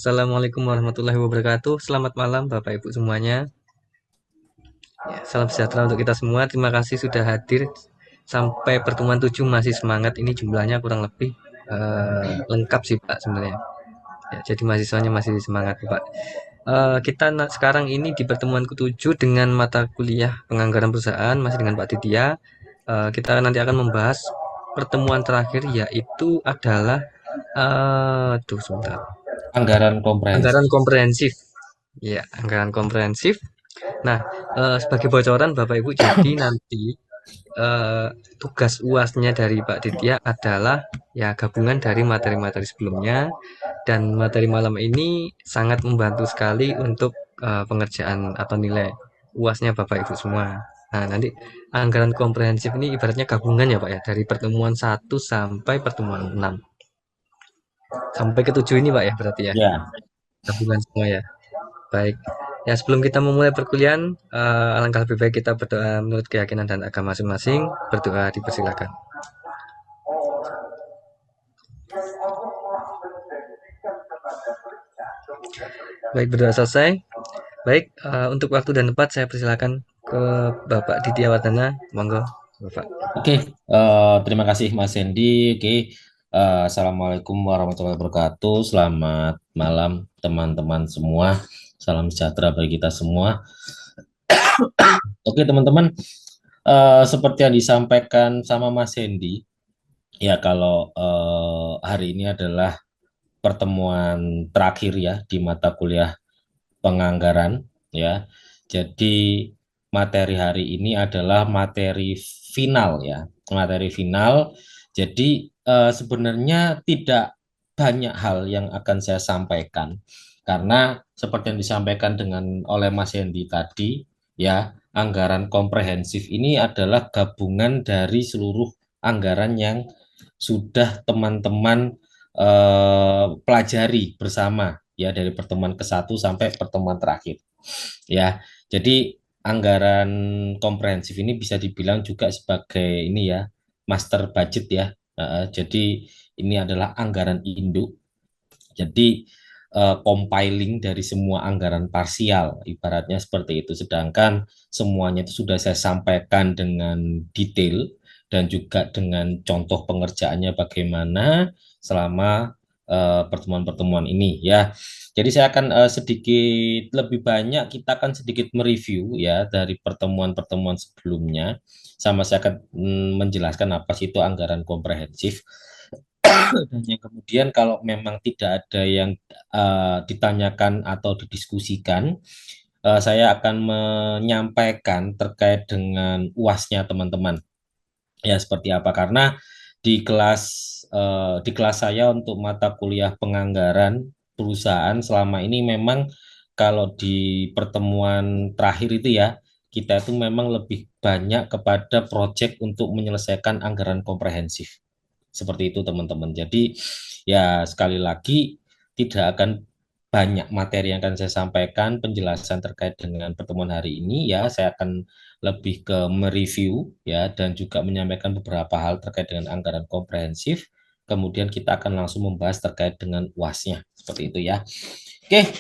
Assalamualaikum warahmatullahi wabarakatuh. Selamat malam Bapak Ibu semuanya. Ya, salam sejahtera untuk kita semua. Terima kasih sudah hadir sampai pertemuan 7 masih semangat. Ini jumlahnya kurang lebih lengkap sih Pak sebenarnya. Ya, jadi mahasiswanya masih semangat Pak. Kita sekarang ini di pertemuan ke-7 dengan mata kuliah penganggaran perusahaan masih dengan Pak Ditya. Kita nanti akan membahas pertemuan terakhir yaitu adalah sebentar. Anggaran komprehensif. Anggaran komprehensif. Ya, anggaran komprehensif. Nah, sebagai bocoran Bapak Ibu, jadi nanti eh, tugas UASnya dari Pak Ditya adalah ya gabungan dari materi-materi sebelumnya dan materi malam ini sangat membantu sekali untuk pengerjaan atau nilai UASnya Bapak Ibu semua. Nah, nanti anggaran komprehensif ini ibaratnya gabungan ya Pak ya, dari pertemuan 1 sampai pertemuan 6. Sampai ke 7 ini Pak ya berarti ya, Ya, gabungan semua ya. Baik. Ya, sebelum kita memulai perkuliahan, alangkah lebih baik kita berdoa menurut keyakinan dan agama masing-masing. Berdoa dipersilakan. Baik, berdoa selesai. Baik, untuk waktu dan tempat saya persilakan ke Bapak Ditya Wardana. Monggo, Bapak. oke. Terima kasih Mas Hendy. Oke, Assalamualaikum warahmatullahi wabarakatuh. Selamat malam teman-teman semua. Salam sejahtera bagi kita semua. Oke teman-teman, seperti yang disampaikan sama Mas Hendy, ya kalau hari ini adalah pertemuan terakhir ya di mata kuliah penganggaran ya. Jadi materi hari ini adalah materi final ya, materi final. Jadi sebenarnya tidak banyak hal yang akan saya sampaikan karena seperti yang disampaikan oleh Mas Hendy tadi ya, anggaran komprehensif ini adalah gabungan dari seluruh anggaran yang sudah teman-teman pelajari bersama ya dari pertemuan ke-1 sampai pertemuan terakhir. Ya, jadi anggaran komprehensif ini bisa dibilang juga sebagai ini ya, master budget ya. Jadi ini adalah anggaran induk. Jadi compiling dari semua anggaran parsial, ibaratnya seperti itu. Sedangkan semuanya itu sudah saya sampaikan dengan detail dan juga dengan contoh pengerjaannya bagaimana selama pertemuan-pertemuan ini ya. Jadi saya akan sedikit lebih banyak kita akan sedikit mereview ya dari pertemuan-pertemuan sebelumnya, sama saya akan menjelaskan apa sih itu anggaran komprehensif. Dan yang kemudian kalau memang tidak ada yang ditanyakan atau didiskusikan, saya akan menyampaikan terkait dengan UASnya teman-teman. Ya seperti apa? Karena di kelas saya untuk mata kuliah penganggaran perusahaan selama ini memang kalau di pertemuan terakhir itu ya kita itu memang lebih banyak kepada proyek untuk menyelesaikan anggaran komprehensif. Seperti itu teman-teman. Jadi ya sekali lagi tidak akan banyak materi yang akan saya sampaikan penjelasan terkait dengan pertemuan hari ini ya. Saya akan lebih ke mereview ya dan juga menyampaikan beberapa hal terkait dengan anggaran komprehensif. Kemudian kita akan langsung membahas terkait dengan UASnya. Seperti itu ya. Oke,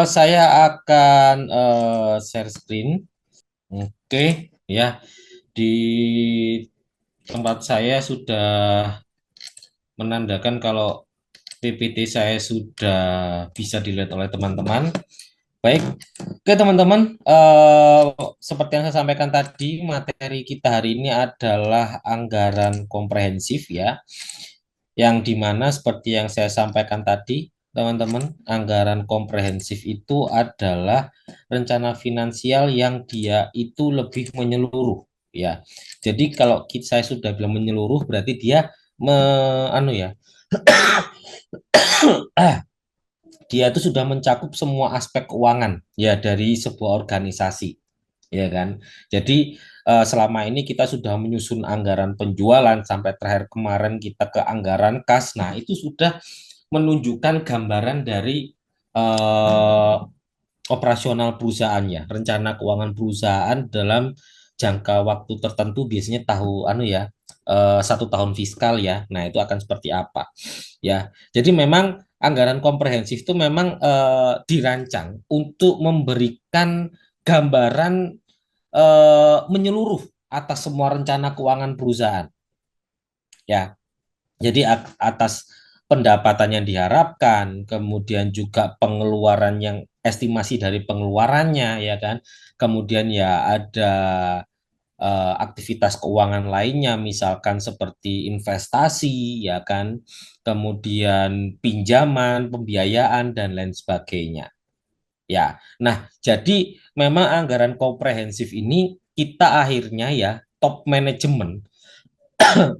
saya akan share screen. Oke, ya. Di tempat saya sudah menandakan kalau PPT saya sudah bisa dilihat oleh teman-teman. Baik, oke teman-teman, seperti yang saya sampaikan tadi, materi kita hari ini adalah anggaran komprehensif ya, yang dimana seperti yang saya sampaikan tadi, teman-teman, anggaran komprehensif itu adalah rencana finansial yang dia itu lebih menyeluruh ya. Jadi kalau saya sudah bilang menyeluruh, berarti dia anu ya, dia itu sudah mencakup semua aspek keuangan ya dari sebuah organisasi ya kan. Jadi selama ini kita sudah menyusun anggaran penjualan sampai terakhir kemarin kita ke anggaran kas. Nah, itu sudah menunjukkan gambaran dari eh, operasional perusahaannya, rencana keuangan perusahaan dalam jangka waktu tertentu biasanya anu ya 1 tahun fiskal ya. Nah, itu akan seperti apa ya. Jadi memang anggaran komprehensif itu memang dirancang untuk memberikan gambaran menyeluruh atas semua rencana keuangan perusahaan. Ya, jadi atas pendapatan yang diharapkan, kemudian juga pengeluaran yang estimasi dari pengeluarannya, ya kan. Kemudian ya ada aktivitas keuangan lainnya, misalkan seperti investasi, ya kan, kemudian pinjaman, pembiayaan, dan lain sebagainya. Ya, nah jadi memang anggaran komprehensif ini kita akhirnya ya top manajemen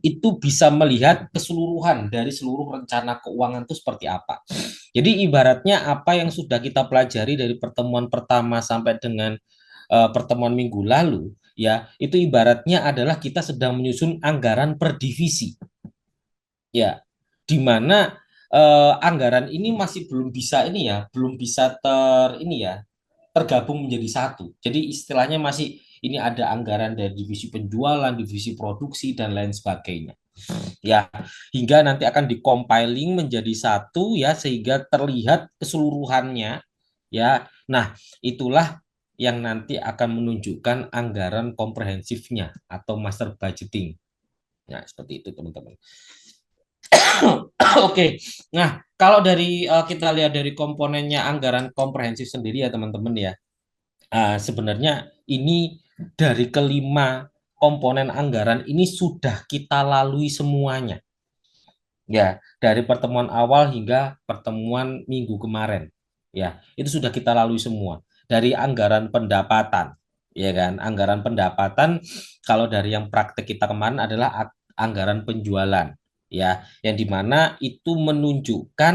itu bisa melihat keseluruhan dari seluruh rencana keuangan itu seperti apa. Jadi ibaratnya apa yang sudah kita pelajari dari pertemuan pertama sampai dengan pertemuan minggu lalu, ya itu ibaratnya adalah kita sedang menyusun anggaran per divisi, ya, di mana anggaran ini masih belum bisa ini ya, belum bisa ini ya tergabung menjadi satu. Jadi istilahnya masih ini ada anggaran dari divisi penjualan, divisi produksi dan lain sebagainya. Ya, hingga nanti akan dicompiling menjadi satu ya sehingga terlihat keseluruhannya ya. Nah, itulah yang nanti akan menunjukkan anggaran komprehensifnya atau master budgeting. Nah, seperti itu teman-teman. Oke. Nah, kalau dari kita lihat dari komponennya anggaran komprehensif sendiri ya teman-teman ya. Sebenarnya ini dari kelima komponen anggaran ini sudah kita lalui semuanya. Ya, dari pertemuan awal hingga pertemuan minggu kemarin. Ya, itu sudah kita lalui semua. Dari anggaran pendapatan, ya kan? Anggaran pendapatan kalau dari yang praktek kita kemarin adalah anggaran penjualan, ya, yang dimana itu menunjukkan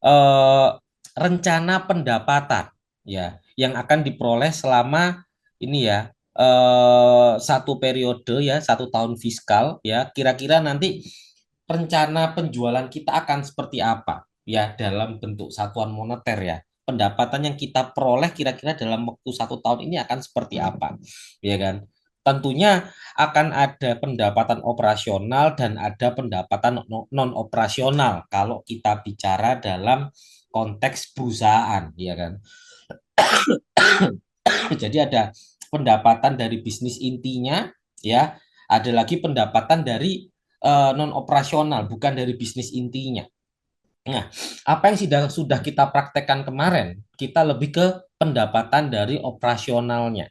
eh, rencana pendapatan, ya, yang akan diperoleh selama ini ya satu periode ya, satu tahun fiskal ya, kira-kira nanti rencana penjualan kita akan seperti apa ya dalam bentuk satuan moneter ya. Pendapatan yang kita peroleh kira-kira dalam waktu satu tahun ini akan seperti apa, ya kan? Tentunya akan ada pendapatan operasional dan ada pendapatan non operasional kalau kita bicara dalam konteks perusahaan, ya kan? Jadi ada pendapatan dari bisnis intinya, ya. Ada lagi pendapatan dari non operasional, bukan dari bisnis intinya. Nah, apa yang sudah kita praktekkan kemarin, kita lebih ke pendapatan dari operasionalnya.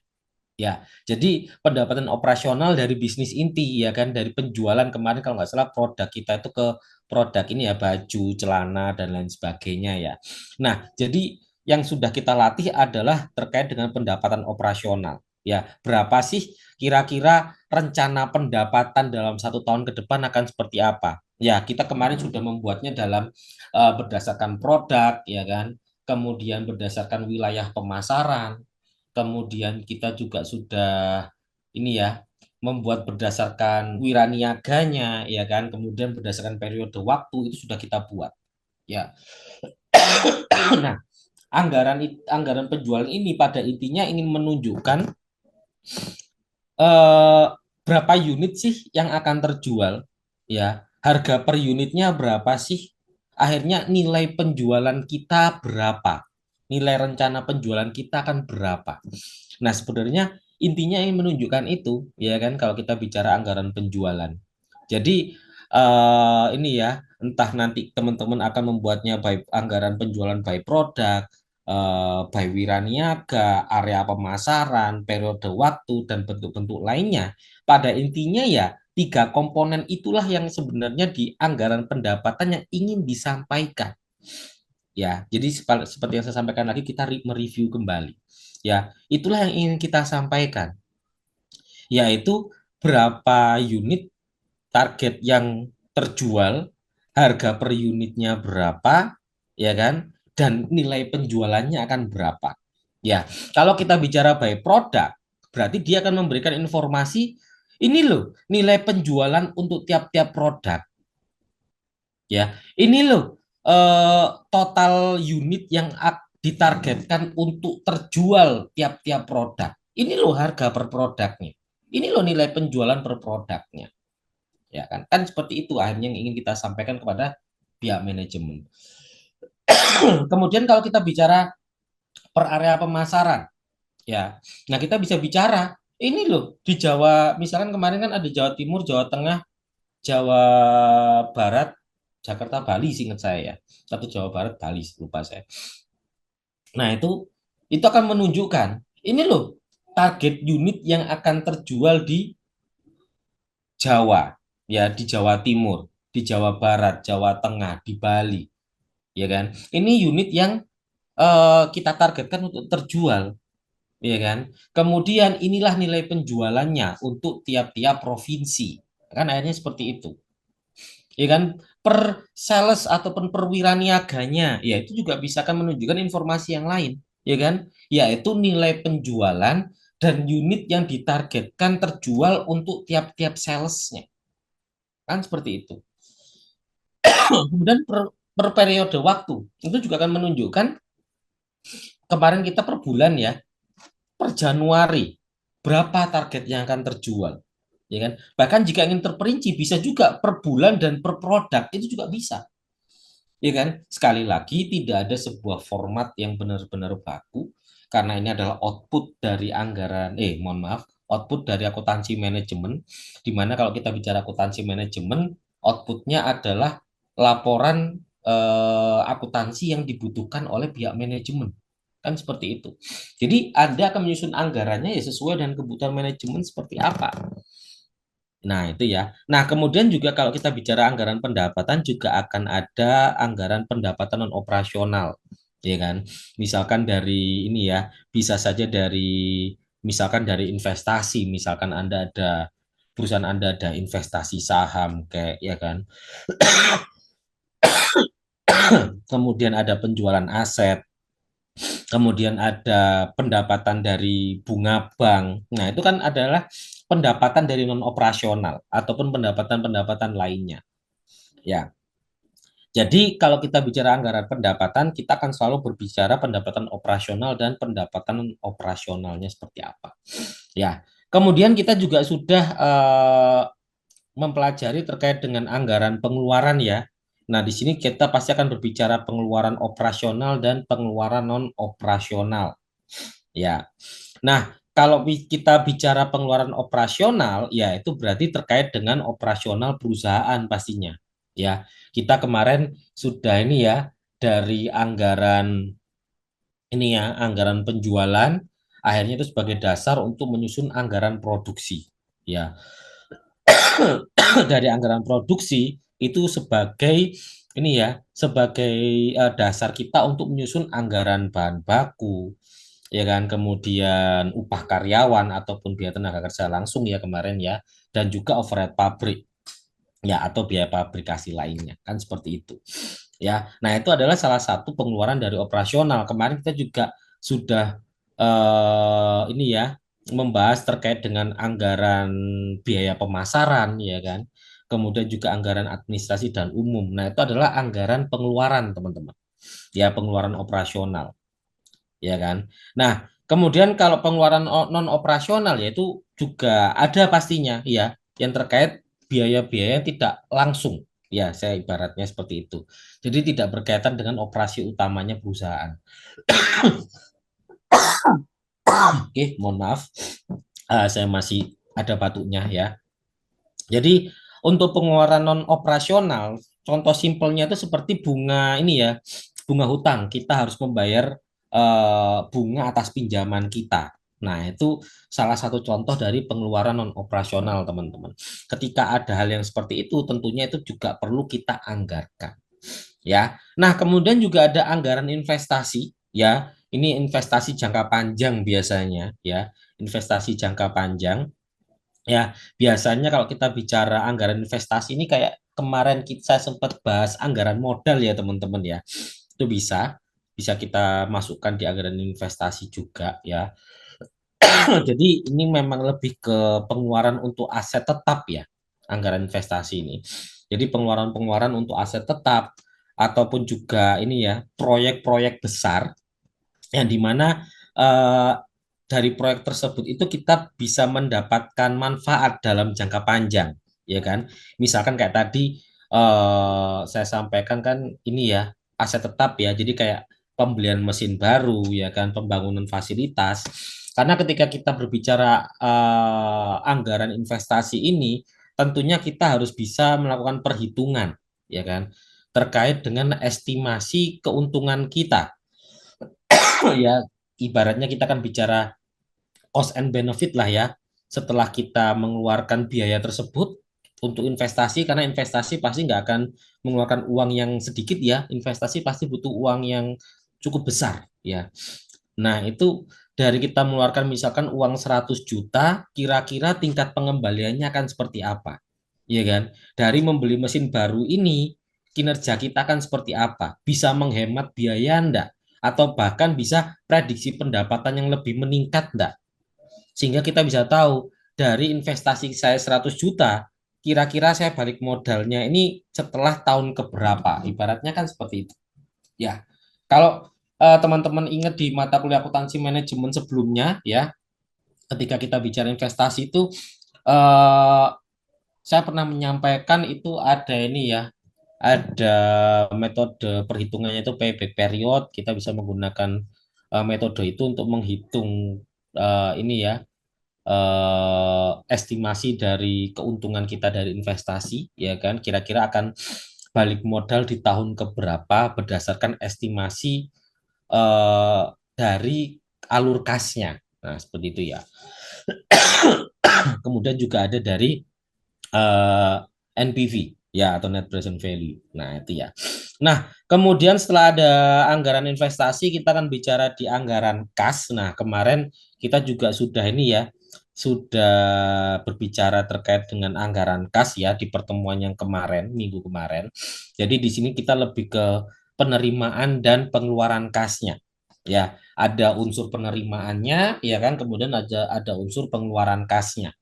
Ya, jadi pendapatan operasional dari bisnis inti, ya kan, dari penjualan kemarin kalau nggak salah produk kita itu ke produk ini ya baju, celana dan lain sebagainya ya. Nah, jadi yang sudah kita latih adalah terkait dengan pendapatan operasional. Ya, berapa sih kira-kira rencana pendapatan dalam satu tahun ke depan akan seperti apa? Ya, kita kemarin sudah membuatnya dalam berdasarkan produk, ya kan, kemudian berdasarkan wilayah pemasaran. Kemudian kita juga sudah ini ya membuat berdasarkan wiraniaganya ya kan, kemudian berdasarkan periode waktu itu sudah kita buat. Ya. Nah, anggaran penjualan ini pada intinya ingin menunjukkan eh, berapa unit sih yang akan terjual, ya. Harga per unitnya berapa sih? Akhirnya nilai penjualan kita berapa? Nilai rencana penjualan kita akan berapa? Nah, sebenarnya intinya ingin menunjukkan itu, ya kan, kalau kita bicara anggaran penjualan. Jadi, ini ya, entah nanti teman-teman akan membuatnya by anggaran penjualan by produk, by wiraniaga, area pemasaran, periode waktu, dan bentuk-bentuk lainnya. Pada intinya ya, tiga komponen itulah yang sebenarnya di anggaran pendapatan yang ingin disampaikan. Ya, jadi seperti yang saya sampaikan lagi, kita mereview kembali. Ya, itulah yang ingin kita sampaikan, yaitu berapa unit target yang terjual, harga per unitnya berapa, ya kan, dan nilai penjualannya akan berapa. Ya, kalau kita bicara by produk, berarti dia akan memberikan informasi ini loh nilai penjualan untuk tiap-tiap produk. Ya, ini loh total unit yang ditargetkan untuk terjual tiap-tiap produk. Ini loh harga per produknya. Ini loh nilai penjualan per produknya. Ya kan? Kan seperti itu akhirnya yang ingin kita sampaikan kepada pihak manajemen. Kemudian kalau kita bicara per area pemasaran, ya, nah kita bisa bicara ini loh di Jawa, misalkan kemarin kan ada Jawa Timur, Jawa Tengah, Jawa Barat, Jakarta, Bali, seingat saya ya, satu Jawa Barat, Bali, lupa saya. Nah itu akan menunjukkan ini loh target unit yang akan terjual di Jawa, ya di Jawa Timur, di Jawa Barat, Jawa Tengah, di Bali, ya kan? Ini unit yang kita targetkan untuk terjual, ya kan? Kemudian inilah nilai penjualannya untuk tiap-tiap provinsi, kan akhirnya seperti itu, ya kan? Per sales ataupun perwiraniaganya, ya itu juga bisa kan menunjukkan informasi yang lain, ya kan? Yaitu nilai penjualan dan unit yang ditargetkan terjual untuk tiap-tiap salesnya, kan seperti itu. Kemudian per periode waktu itu juga akan menunjukkan kemarin kita per bulan ya, per Januari berapa target yang akan terjual, ya kan? Bahkan jika ingin terperinci bisa juga per bulan dan per produk itu juga bisa, ya kan? Sekali lagi tidak ada sebuah format yang benar-benar baku karena ini adalah output dari anggaran, mohon maaf, output dari akuntansi manajemen, di mana kalau kita bicara akuntansi manajemen, outputnya adalah laporan akuntansi yang dibutuhkan oleh pihak manajemen. Kan seperti itu. Jadi Anda akan menyusun anggarannya ya sesuai dengan kebutuhan manajemen seperti apa. Nah, itu ya. Nah, kemudian juga kalau kita bicara anggaran pendapatan juga akan ada anggaran pendapatan non operasional, ya kan? Misalkan dari ini ya, bisa saja dari misalkan dari investasi, misalkan Anda ada perusahaan Anda ada investasi saham kayak ya kan. Kemudian ada penjualan aset, kemudian ada pendapatan dari bunga bank. Nah, itu kan adalah pendapatan dari non operasional ataupun pendapatan-pendapatan lainnya. Ya, jadi kalau kita bicara anggaran pendapatan, kita akan selalu berbicara pendapatan operasional dan pendapatan non operasionalnya seperti apa. Ya, kemudian kita juga sudah mempelajari terkait dengan anggaran pengeluaran ya. Nah, di sini kita pasti akan berbicara pengeluaran operasional dan pengeluaran non operasional. Ya. Nah, kalau kita bicara pengeluaran operasional, ya itu berarti terkait dengan operasional perusahaan pastinya. Ya, kita kemarin sudah ini ya dari anggaran ini ya, anggaran penjualan akhirnya itu sebagai dasar untuk menyusun anggaran produksi. Ya, dari anggaran produksi itu sebagai ini ya, sebagai dasar kita untuk menyusun anggaran bahan baku, ya kan, kemudian upah karyawan ataupun biaya tenaga kerja langsung ya kemarin ya, dan juga overhead pabrik ya atau biaya pabrikasi lainnya kan seperti itu ya. Nah itu adalah salah satu pengeluaran dari operasional. Kemarin kita juga sudah ini ya membahas terkait dengan anggaran biaya pemasaran ya kan, kemudian juga anggaran administrasi dan umum. Nah itu adalah anggaran pengeluaran teman-teman, ya pengeluaran operasional, ya kan. Nah, kemudian kalau pengeluaran non operasional yaitu juga ada pastinya ya yang terkait biaya-biaya yang tidak langsung. Ya, saya ibaratnya seperti itu. Jadi tidak berkaitan dengan operasi utamanya perusahaan. Oke, mohon maaf. Saya masih ada batuknya ya. Jadi untuk pengeluaran non operasional, contoh simpelnya itu seperti bunga ini ya, bunga hutang. Kita harus membayar bunga atas pinjaman kita. Nah, itu salah satu contoh dari pengeluaran non operasional, teman-teman. Ketika ada hal yang seperti itu, tentunya itu juga perlu kita anggarkan. Ya. Nah, kemudian juga ada anggaran investasi, ya. Ini investasi jangka panjang biasanya, ya. Investasi jangka panjang. Ya, biasanya kalau kita bicara anggaran investasi ini kayak kemarin kita sempat bahas anggaran modal ya teman-teman ya. Itu bisa kita masukkan di anggaran investasi juga ya. Jadi ini memang lebih ke pengeluaran untuk aset tetap ya, anggaran investasi ini. Jadi pengeluaran-pengeluaran untuk aset tetap ataupun juga ini ya, proyek-proyek besar yang dimana eh, dari proyek tersebut itu kita bisa mendapatkan manfaat dalam jangka panjang, ya kan? Misalkan kayak tadi saya sampaikan kan ini ya. aset tetap ya. Jadi kayak pembelian mesin baru ya kan, pembangunan fasilitas. Karena ketika kita berbicara anggaran investasi ini, tentunya kita harus bisa melakukan perhitungan ya kan terkait dengan estimasi keuntungan kita. Ya, ibaratnya kita akan bicara cost and benefit lah ya. Setelah kita mengeluarkan biaya tersebut untuk investasi, karena investasi pasti nggak akan mengeluarkan uang yang sedikit ya, investasi pasti butuh uang yang cukup besar ya. Nah, itu dari kita mengeluarkan misalkan uang 100 juta, kira-kira tingkat pengembaliannya akan seperti apa? Iya kan? Dari membeli mesin baru ini, kinerja kita akan seperti apa? Bisa menghemat biaya enggak? Atau bahkan bisa prediksi pendapatan yang lebih meningkat enggak? Sehingga kita bisa tahu dari investasi saya 100 juta, kira-kira saya balik modalnya ini setelah tahun keberapa. Ibaratnya kan seperti itu. Ya, kalau teman-teman ingat di mata kuliah akuntansi manajemen sebelumnya, ya, ketika kita bicara investasi itu, eh, saya pernah menyampaikan itu ada ini ya, ada metode perhitungannya itu payback period. Kita bisa menggunakan metode itu untuk menghitung ini ya estimasi dari keuntungan kita dari investasi, ya kan? Kira-kira akan balik modal di tahun keberapa berdasarkan estimasi dari alur kasnya. Nah, seperti itu ya. Kemudian juga ada dari eh, NPV ya atau net present value. Nah, itu ya. Nah, kemudian setelah ada anggaran investasi, kita akan bicara di anggaran kas. Nah, kemarin kita juga sudah ini ya, sudah berbicara terkait dengan anggaran kas ya di pertemuan yang kemarin, minggu kemarin. Jadi di sini kita lebih ke penerimaan dan pengeluaran kasnya. Ya, ada unsur penerimaannya, ya kan, kemudian ada unsur pengeluaran kasnya.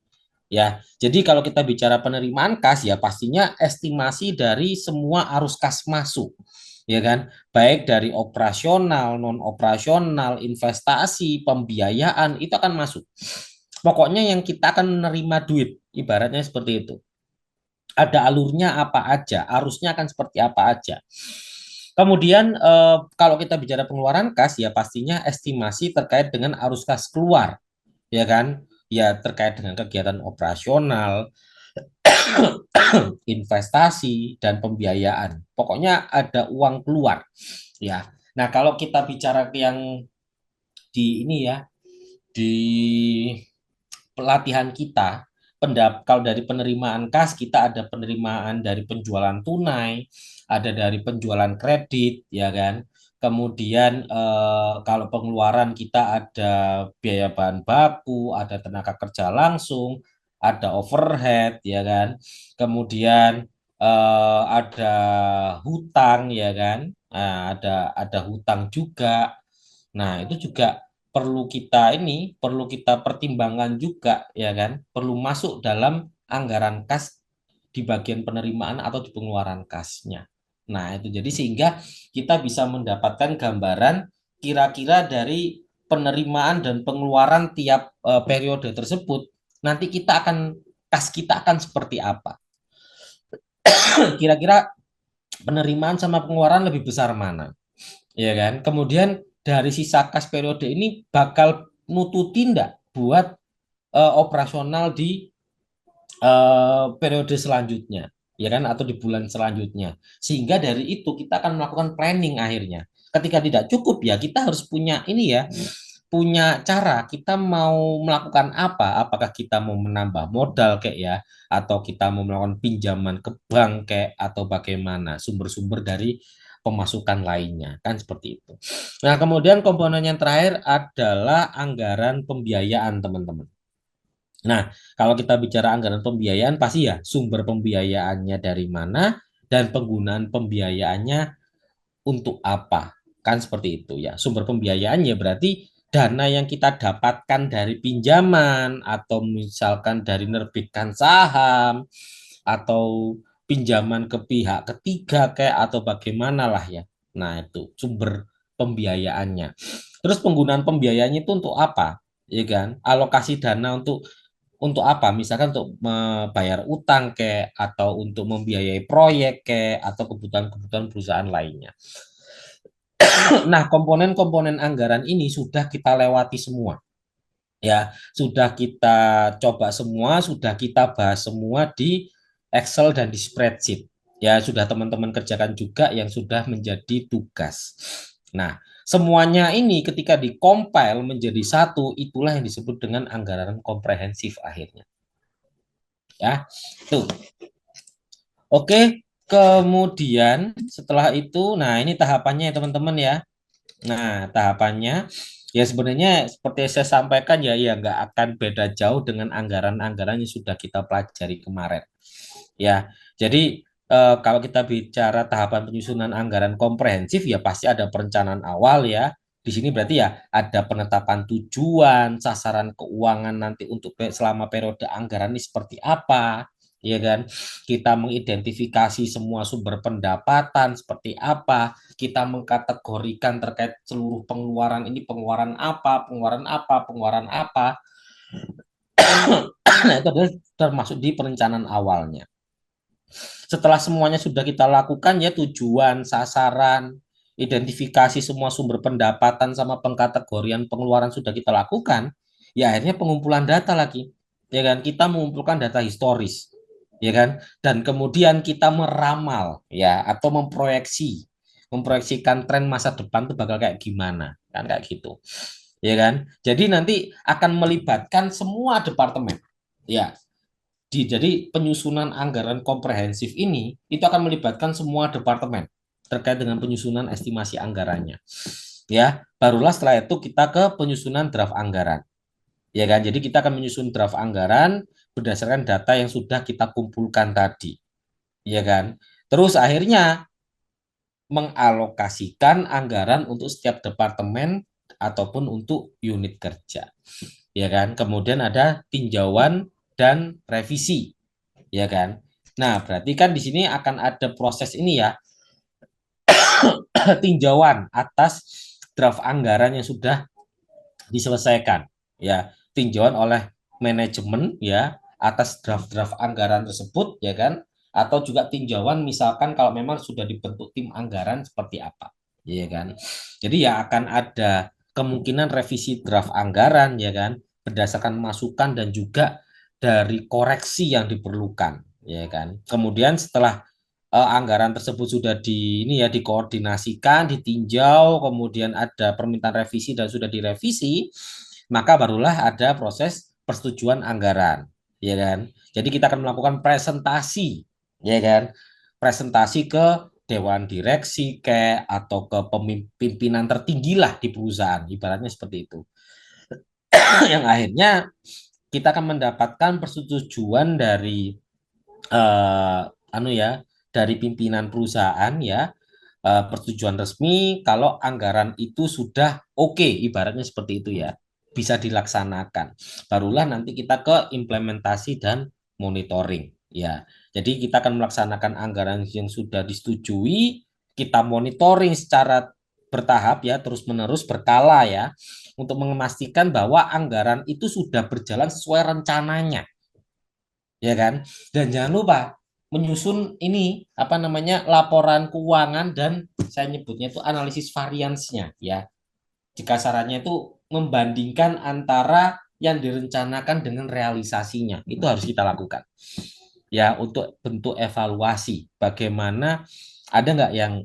Ya, jadi kalau kita bicara penerimaan kas ya pastinya estimasi dari semua arus kas masuk, ya kan? Baik dari operasional, non operasional, investasi, pembiayaan itu akan masuk. Pokoknya yang kita akan menerima duit, ibaratnya seperti itu. Ada alurnya apa aja, arusnya akan seperti apa aja. Kemudian kalau kita bicara pengeluaran kas ya pastinya estimasi terkait dengan arus kas keluar, ya kan? Ya terkait dengan kegiatan operasional, investasi dan pembiayaan. Pokoknya ada uang keluar, ya. Nah, kalau kita bicara yang di ini ya, di pelatihan kita, kalau dari penerimaan kas kita ada penerimaan dari penjualan tunai, ada dari penjualan kredit, ya kan. Kemudian kalau pengeluaran kita ada biaya bahan baku, ada tenaga kerja langsung, ada overhead, ya kan. Kemudian ada hutang, ya kan. Nah, ada hutang juga. Nah, itu juga perlu kita pertimbangkan juga ya kan, perlu masuk dalam anggaran kas di bagian penerimaan atau di pengeluaran kasnya. Nah, itu jadi sehingga kita bisa mendapatkan gambaran kira-kira dari penerimaan dan pengeluaran tiap periode tersebut. Nanti kas kita akan seperti apa? Kira-kira penerimaan sama pengeluaran lebih besar mana? Ya kan? Kemudian dari sisa kas periode ini bakal nututi ndak buat operasional di periode selanjutnya, ya kan? Atau di bulan selanjutnya. Sehingga dari itu kita akan melakukan planning akhirnya. Ketika tidak cukup ya kita harus punya ini ya, punya cara kita mau melakukan apa? Apakah kita mau menambah modal kayak ya, atau kita mau melakukan pinjaman ke bank kayak, atau bagaimana sumber-sumber dari pemasukan lainnya kan seperti itu. Nah, kemudian komponen yang terakhir adalah anggaran pembiayaan, teman-teman. Nah, kalau kita bicara anggaran pembiayaan, pasti ya sumber pembiayaannya dari mana dan penggunaan pembiayaannya untuk apa. Kan seperti itu ya. Sumber pembiayaannya berarti dana yang kita dapatkan dari pinjaman atau misalkan dari nerbitkan saham atau pinjaman ke pihak ketiga kayak atau bagaimana lah ya. Nah, itu sumber pembiayaannya. Terus penggunaan pembiayaannya itu untuk apa? Ya kan? Alokasi dana untuk apa? Misalkan untuk membayar utang atau untuk membiayai proyek atau kebutuhan-kebutuhan perusahaan lainnya. Nah, komponen-komponen anggaran ini sudah kita lewati semua. Ya, sudah kita coba semua, sudah kita bahas semua di Excel dan di spreadsheet. Ya, sudah teman-teman kerjakan juga yang sudah menjadi tugas. Nah, semuanya ini ketika dikompil menjadi satu, itulah yang disebut dengan anggaran komprehensif akhirnya. Ya, tuh. Oke, kemudian setelah itu, nah ini tahapannya ya teman-teman ya. Nah, tahapannya ya sebenarnya seperti yang saya sampaikan ya, ya nggak akan beda jauh dengan anggaran-anggaran yang sudah kita pelajari kemarin. Ya, jadi kalau kita bicara tahapan penyusunan anggaran komprehensif ya pasti ada perencanaan awal ya. Di sini berarti ya ada penetapan tujuan, sasaran keuangan nanti untuk selama periode anggaran ini seperti apa, ya kan? Kita mengidentifikasi semua sumber pendapatan seperti apa, kita mengkategorikan terkait seluruh pengeluaran ini pengeluaran apa, pengeluaran apa, pengeluaran apa. Nah, itu adalah termasuk di perencanaan awalnya. Setelah semuanya sudah kita lakukan ya tujuan, sasaran, identifikasi semua sumber pendapatan sama pengkategorian pengeluaran sudah kita lakukan, ya akhirnya pengumpulan data lagi. Ya kan, kita mengumpulkan data historis. Ya kan? Dan kemudian kita meramal ya atau memproyeksikan tren masa depan itu bakal kayak gimana, kan kayak gitu. Ya kan? Jadi nanti akan melibatkan semua departemen. Ya, jadi penyusunan anggaran komprehensif ini itu akan melibatkan semua departemen terkait dengan penyusunan estimasi anggarannya. Ya, barulah setelah itu kita ke penyusunan draft anggaran. Ya kan? Jadi kita akan menyusun draft anggaran berdasarkan data yang sudah kita kumpulkan tadi. Ya kan? Terus akhirnya mengalokasikan anggaran untuk setiap departemen ataupun untuk unit kerja. Ya kan? Kemudian ada tinjauan dan revisi, ya kan? Nah, berarti kan di sini akan ada proses ini ya, tinjauan atas draft anggaran yang sudah diselesaikan, ya, tinjauan oleh manajemen ya atas draft-draft anggaran tersebut, ya kan? Atau juga tinjauan misalkan kalau memang sudah dibentuk tim anggaran seperti apa, ya kan? Jadi ya akan ada kemungkinan revisi draft anggaran, ya kan? Berdasarkan masukan dan juga dari koreksi yang diperlukan, ya kan? Kemudian setelah anggaran tersebut sudah dikoordinasikan, ditinjau, kemudian ada permintaan revisi dan sudah direvisi, maka barulah ada proses persetujuan anggaran, ya kan? Jadi kita akan melakukan presentasi, ya kan? Presentasi ke dewan direksi kayak atau ke pimpinan tertinggi lah di perusahaan, ibaratnya seperti itu. Yang akhirnya kita akan mendapatkan persetujuan dari dari pimpinan perusahaan ya, persetujuan resmi kalau anggaran itu sudah oke, ibaratnya seperti itu ya, bisa dilaksanakan. Barulah nanti kita ke implementasi dan monitoring ya. Jadi kita akan melaksanakan anggaran yang sudah disetujui, kita monitoring secara bertahap ya, terus-menerus berkala ya, untuk memastikan bahwa anggaran itu sudah berjalan sesuai rencananya, ya kan? Dan jangan lupa menyusun ini apa namanya laporan keuangan dan saya nyebutnya itu analisis variansnya ya. Jika sarannya itu membandingkan antara yang direncanakan dengan realisasinya, itu harus kita lakukan ya untuk bentuk evaluasi bagaimana ada nggak yang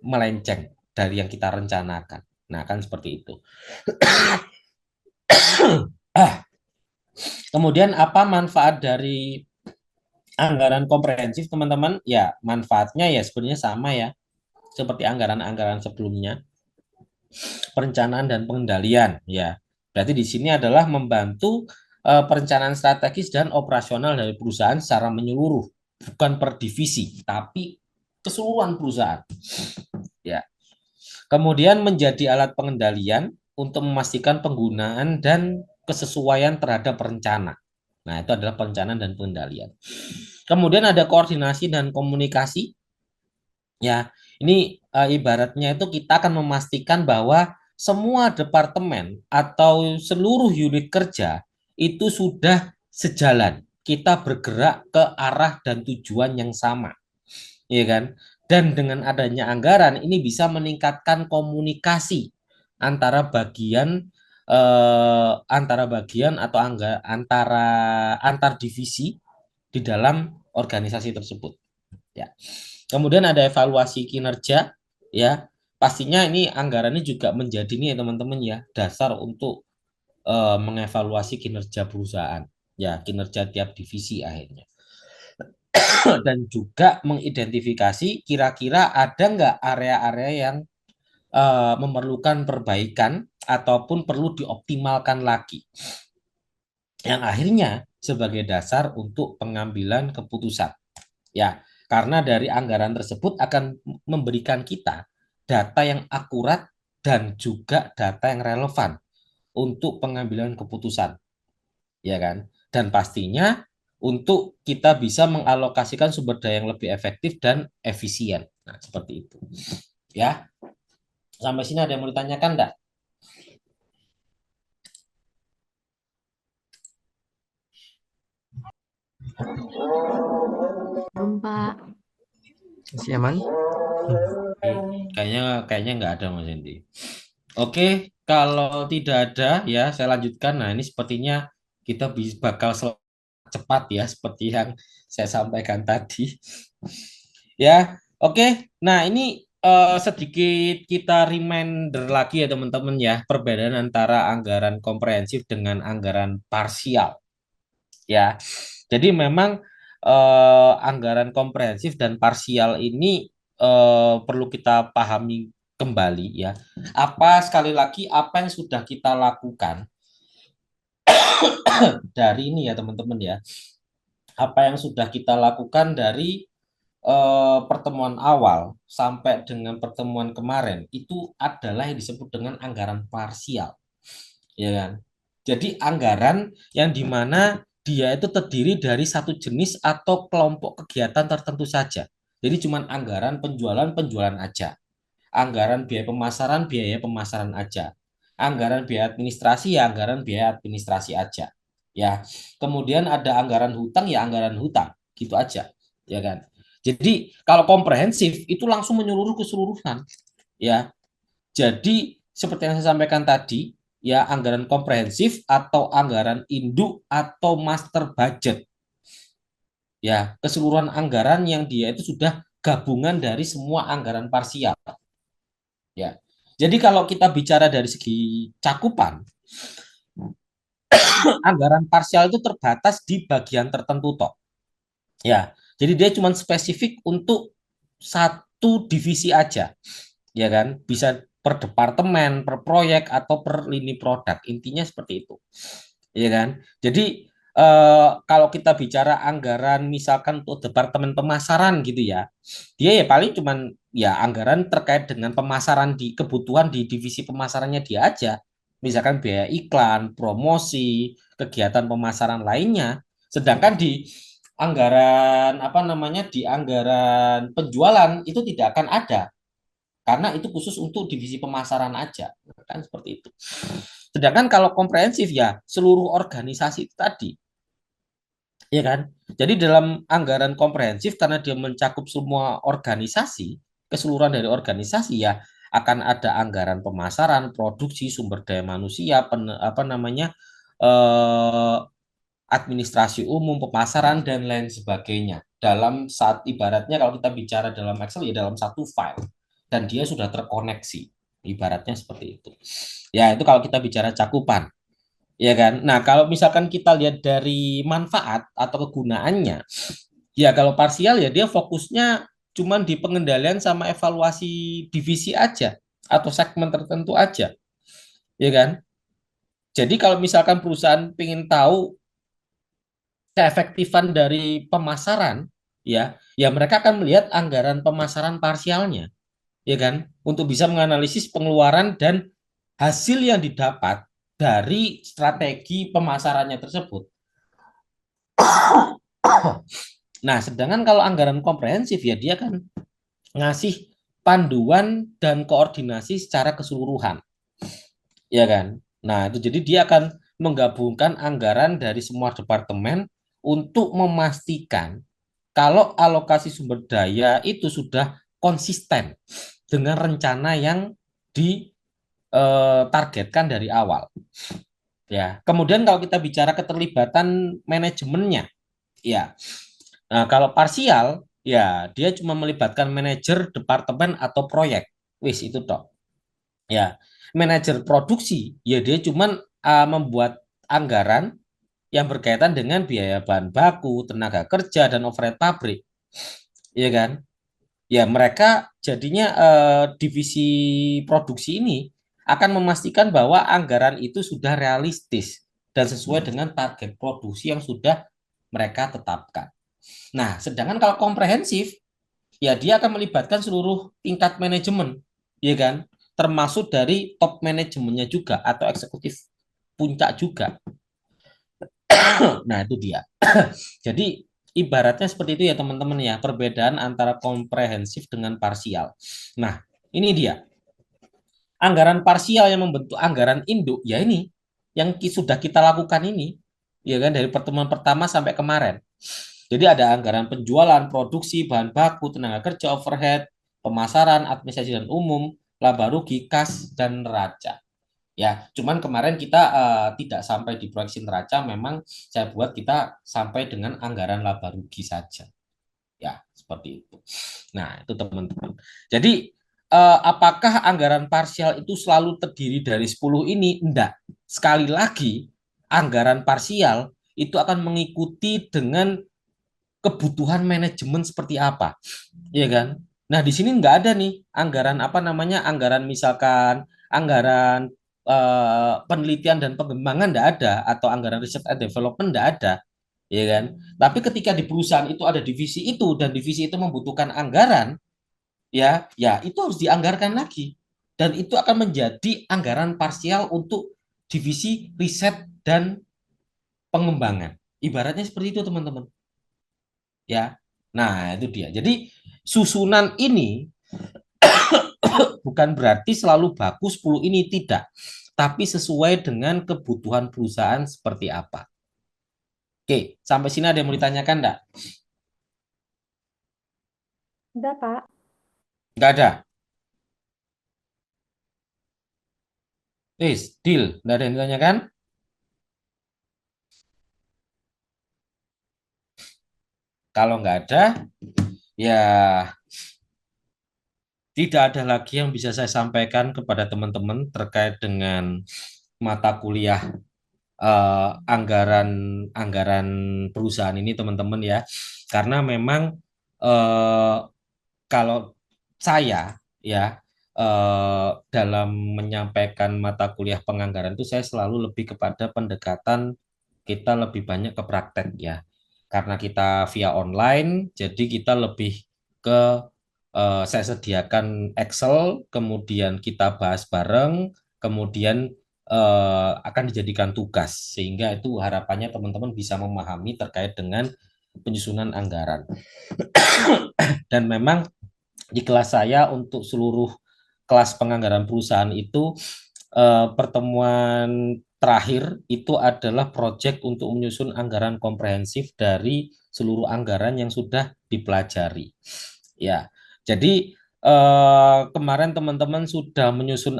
melenceng dari yang kita rencanakan. Nah, kan seperti itu. Kemudian apa manfaat dari anggaran komprehensif teman-teman? Ya, manfaatnya ya sebenarnya sama ya, seperti anggaran-anggaran sebelumnya, perencanaan dan pengendalian ya. Berarti di sini adalah membantu perencanaan strategis dan operasional dari perusahaan secara menyeluruh, bukan per divisi, tapi keseluruhan perusahaan. Ya. Kemudian menjadi alat pengendalian untuk memastikan penggunaan dan kesesuaian terhadap rencana. Nah, itu adalah perencanaan dan pengendalian. Kemudian ada koordinasi dan komunikasi. Ya, ini ibaratnya itu kita akan memastikan bahwa semua departemen atau seluruh unit kerja itu sudah sejalan. Kita bergerak ke arah dan tujuan yang sama, ya kan? Dan dengan adanya anggaran ini bisa meningkatkan komunikasi antara bagian atau antara antar divisi di dalam organisasi tersebut. Ya. Kemudian ada evaluasi kinerja, ya. Pastinya ini anggarannya juga menjadi nih ya teman-teman ya dasar untuk mengevaluasi kinerja perusahaan, ya kinerja tiap divisi akhirnya. Dan juga mengidentifikasi kira-kira ada nggak area-area yang memerlukan perbaikan ataupun perlu dioptimalkan lagi. Yang akhirnya sebagai dasar untuk pengambilan keputusan. Ya, karena dari anggaran tersebut akan memberikan kita data yang akurat dan juga data yang relevan untuk pengambilan keputusan, ya kan? Dan pastinya untuk kita bisa mengalokasikan sumber daya yang lebih efektif dan efisien. Nah, seperti itu. Ya, sampai sini ada yang mau ditanyakan enggak? Belum, Pak. Masih aman? Kayaknya kayaknya nggak ada Mas Hendy. Oke, kalau tidak ada ya saya lanjutkan. Nah, ini sepertinya kita bakal cepat ya seperti yang saya sampaikan tadi. Ya, oke. Nah, ini sedikit kita reminder lagi ya teman-teman ya, perbedaan antara anggaran komprehensif dengan anggaran parsial. Ya, jadi memang anggaran komprehensif dan parsial ini perlu kita pahami kembali ya. Apa sekali lagi apa yang sudah kita lakukan dari ini ya teman-teman ya. Apa yang sudah kita lakukan dari pertemuan awal sampai dengan pertemuan kemarin itu adalah yang disebut dengan anggaran parsial, ya kan? Jadi anggaran yang dimana dia itu terdiri dari satu jenis atau kelompok kegiatan tertentu saja. Jadi cuma anggaran penjualan aja, anggaran biaya pemasaran aja, anggaran biaya administrasi ya anggaran biaya administrasi aja, ya. Kemudian ada anggaran hutang ya anggaran hutang, gitu aja, ya kan? Jadi kalau komprehensif itu langsung menyeluruh keseluruhan, ya. Jadi seperti yang saya sampaikan tadi, ya anggaran komprehensif atau anggaran induk atau master budget, ya keseluruhan anggaran yang dia itu sudah gabungan dari semua anggaran parsial, ya. Jadi kalau kita bicara dari segi cakupan, anggaran parsial itu terbatas di bagian tertentu toh. Ya, jadi dia cuma spesifik untuk satu divisi aja, ya kan? Bisa per departemen, per proyek atau per lini produk. Intinya seperti itu, ya kan? Jadi kalau kita bicara anggaran misalkan untuk departemen pemasaran gitu ya, dia ya paling cuman ya anggaran terkait dengan pemasaran di kebutuhan di divisi pemasarannya dia aja. Misalkan biaya iklan, promosi, kegiatan pemasaran lainnya. Sedangkan di anggaran apa namanya di anggaran penjualan itu tidak akan ada karena itu khusus untuk divisi pemasaran aja kan seperti itu. Sedangkan kalau komprehensif ya seluruh organisasi itu tadi, ya kan? Jadi dalam anggaran komprehensif karena dia mencakup semua organisasi, keseluruhan dari organisasi ya akan ada anggaran pemasaran, produksi, sumber daya manusia, apa namanya eh, administrasi umum, pemasaran dan lain sebagainya. Dalam saat ibaratnya kalau kita bicara dalam Excel ya dalam satu file dan dia sudah terkoneksi. Ibaratnya seperti itu. Ya, itu kalau kita bicara cakupan. Ya kan? Nah, kalau misalkan kita lihat dari manfaat atau kegunaannya, ya kalau parsial ya dia fokusnya cuman di pengendalian sama evaluasi divisi aja atau segmen tertentu aja, ya kan? Jadi kalau misalkan perusahaan ingin tahu keefektifan dari pemasaran, ya mereka akan melihat anggaran pemasaran parsialnya, ya kan, untuk bisa menganalisis pengeluaran dan hasil yang didapat dari strategi pemasarannya tersebut. Nah, sedangkan kalau anggaran komprehensif ya dia kan ngasih panduan dan koordinasi secara keseluruhan, ya kan. Nah, itu jadi dia akan menggabungkan anggaran dari semua departemen untuk memastikan kalau alokasi sumber daya itu sudah konsisten dengan rencana yang ditargetkan dari awal. Ya, kemudian kalau kita bicara keterlibatan manajemennya, ya, nah kalau parsial, ya dia cuma melibatkan manajer, departemen atau proyek, wis itu toh. Ya, manajer produksi, ya dia cuma membuat anggaran yang berkaitan dengan biaya bahan baku, tenaga kerja, dan overhead pabrik, ya kan? Ya, mereka jadinya divisi produksi ini akan memastikan bahwa anggaran itu sudah realistis dan sesuai dengan target produksi yang sudah mereka tetapkan. Nah, sedangkan kalau komprehensif, ya dia akan melibatkan seluruh tingkat manajemen, ya kan? Termasuk dari top manajemennya juga atau eksekutif puncak juga. Nah, itu dia. Jadi ibaratnya seperti itu ya teman-teman ya, perbedaan antara komprehensif dengan parsial. Nah, ini dia. Anggaran parsial yang membentuk anggaran induk, ya ini yang sudah kita lakukan ini, ya kan dari pertemuan pertama sampai kemarin. Jadi ada anggaran penjualan, produksi, bahan baku, tenaga kerja, overhead, pemasaran, administrasi dan umum, laba rugi, kas, dan neraca. Ya, cuman kemarin kita tidak sampai di proyeksi neraca, memang saya buat kita sampai dengan anggaran laba rugi saja. Ya, seperti itu. Nah, itu teman-teman. Jadi, apakah anggaran parsial itu selalu terdiri dari 10 ini? Enggak. Sekali lagi, anggaran parsial itu akan mengikuti dengan kebutuhan manajemen seperti apa. Iya kan? Nah, di sini nggak ada nih anggaran apa namanya? Anggaran misalkan anggaran penelitian dan pengembangan nggak ada atau anggaran research and development nggak ada, ya kan? Tapi ketika di perusahaan itu ada divisi itu dan divisi itu membutuhkan anggaran, ya, ya itu harus dianggarkan lagi dan itu akan menjadi anggaran parsial untuk divisi riset dan pengembangan. Ibaratnya seperti itu, teman-teman. Ya, nah itu dia. Jadi susunan ini bukan berarti selalu bagus 10 ini tidak, tapi sesuai dengan kebutuhan perusahaan seperti apa. Oke, sampai sini ada yang mau ditanyakan enggak? Udah, Pak. Enggak ada. Deal, enggak ada yang ditanyakan? Kalau enggak ada, ya tidak ada lagi yang bisa saya sampaikan kepada teman-teman terkait dengan mata kuliah anggaran anggaran perusahaan ini teman-teman ya. Karena memang eh, kalau saya ya dalam menyampaikan mata kuliah penganggaran itu saya selalu lebih kepada pendekatan kita lebih banyak ke praktek ya. Karena kita via online, jadi kita lebih ke saya sediakan Excel, kemudian kita bahas bareng, kemudian akan dijadikan tugas sehingga itu harapannya teman-teman bisa memahami terkait dengan penyusunan anggaran. Dan memang di kelas saya untuk seluruh kelas penganggaran perusahaan itu pertemuan terakhir itu adalah proyek untuk menyusun anggaran komprehensif dari seluruh anggaran yang sudah dipelajari. Ya, jadi kemarin teman-teman sudah menyusun